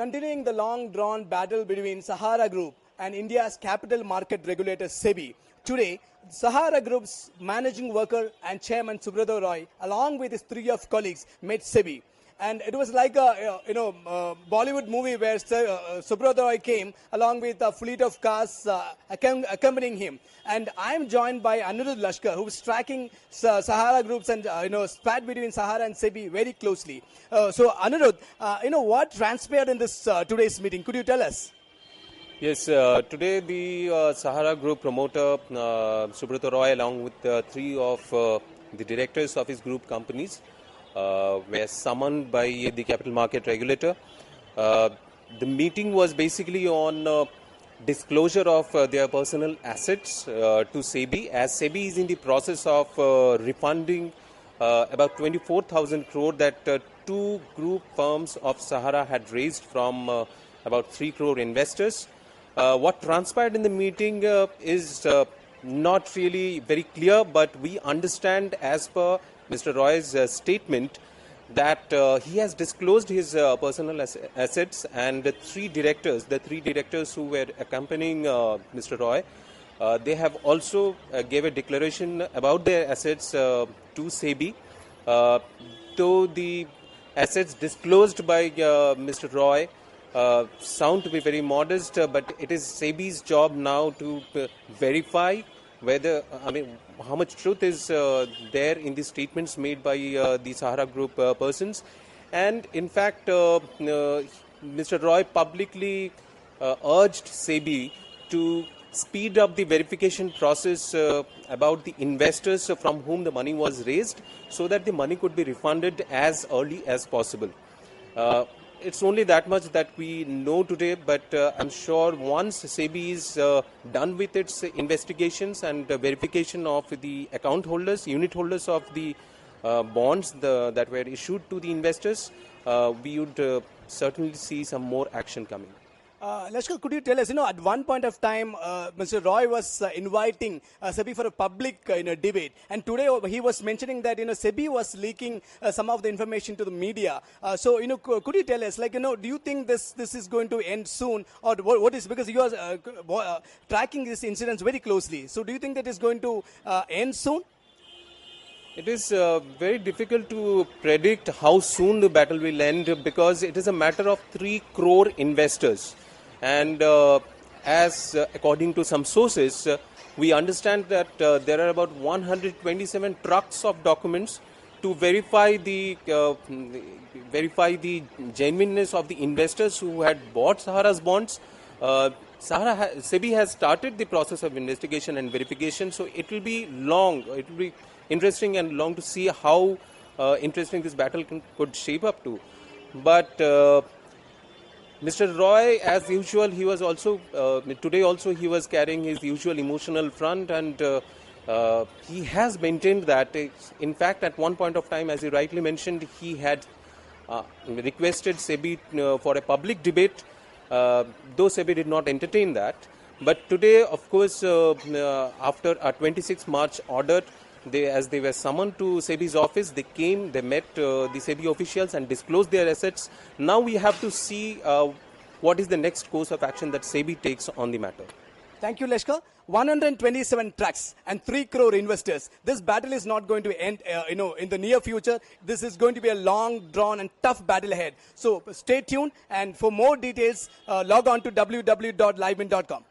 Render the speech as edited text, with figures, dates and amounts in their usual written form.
Continuing the long-drawn battle between Sahara Group and India's capital market regulator Sebi, today Sahara Group's managing worker and chairman Subrata Roy, along with his three of colleagues, met Sebi. And it was like a Bollywood movie where Subrata Roy came along with a fleet of cars accompanying him. And I am joined by Anirudh Laskar, who is tracking Sahara Groups and spat between Sahara and Sebi very closely. So Anirudh, what transpired in this today's meeting? Could you tell us? Yes, today the Sahara Group promoter Subrata Roy, along with three of the directors of his group companies, were summoned by the capital market regulator. The meeting was basically on disclosure of their personal assets to Sebi, as Sebi is in the process of refunding about 24,000 crore that two group firms of Sahara had raised from about 3 crore investors. What transpired in the meeting is not really very clear, but we understand as per Mr. Roy's statement that he has disclosed his personal assets, and the three directors who were accompanying Mr. Roy, they have also gave a declaration about their assets to Sebi. Though the assets disclosed by Mr. Roy sound to be very modest, but it is Sebi's job now to verify whether, how much truth is there in the statements made by the Sahara Group persons. And in fact, Mr. Roy publicly urged Sebi to speed up the verification process about the investors from whom the money was raised, so that the money could be refunded as early as possible. It's only that much that we know today, but I'm sure once Sebi is done with its investigations and verification of the account holders, unit holders of the bonds that were issued to the investors, we would certainly see some more action coming. Laskar, could you tell us, at one point of time, Mr. Roy was inviting Sebi for a public debate. And today he was mentioning that, Sebi was leaking some of the information to the media. So, could you tell us, do you think this is going to end soon? Or what is, because you are tracking these incidents very closely. So, do you think that is going to end soon? It is very difficult to predict how soon the battle will end, because it is a matter of 3 crore investors. And as according to some sources, we understand that there are about 127 trucks of documents to verify the genuineness of the investors who had bought Sahara's bonds. Sebi has started the process of investigation and verification, so it will be long. It will be interesting and long to see how interesting this battle could shape up to. But Mr. Roy, as usual, he was also, today also he was carrying his usual emotional front, and he has maintained that. In fact, at one point of time, as he rightly mentioned, he had requested Sebi for a public debate, though Sebi did not entertain that. But today, of course, after a 26 March order, as they were summoned to Sebi's office, they came, they met the Sebi officials and disclosed their assets. Now we have to see what is the next course of action that Sebi takes on the matter. Thank you, Laskar. 127 trucks and 3 crore investors. This battle is not going to end, in the near future. This is going to be a long, drawn and tough battle ahead. So stay tuned, and for more details, log on to www.livein.com.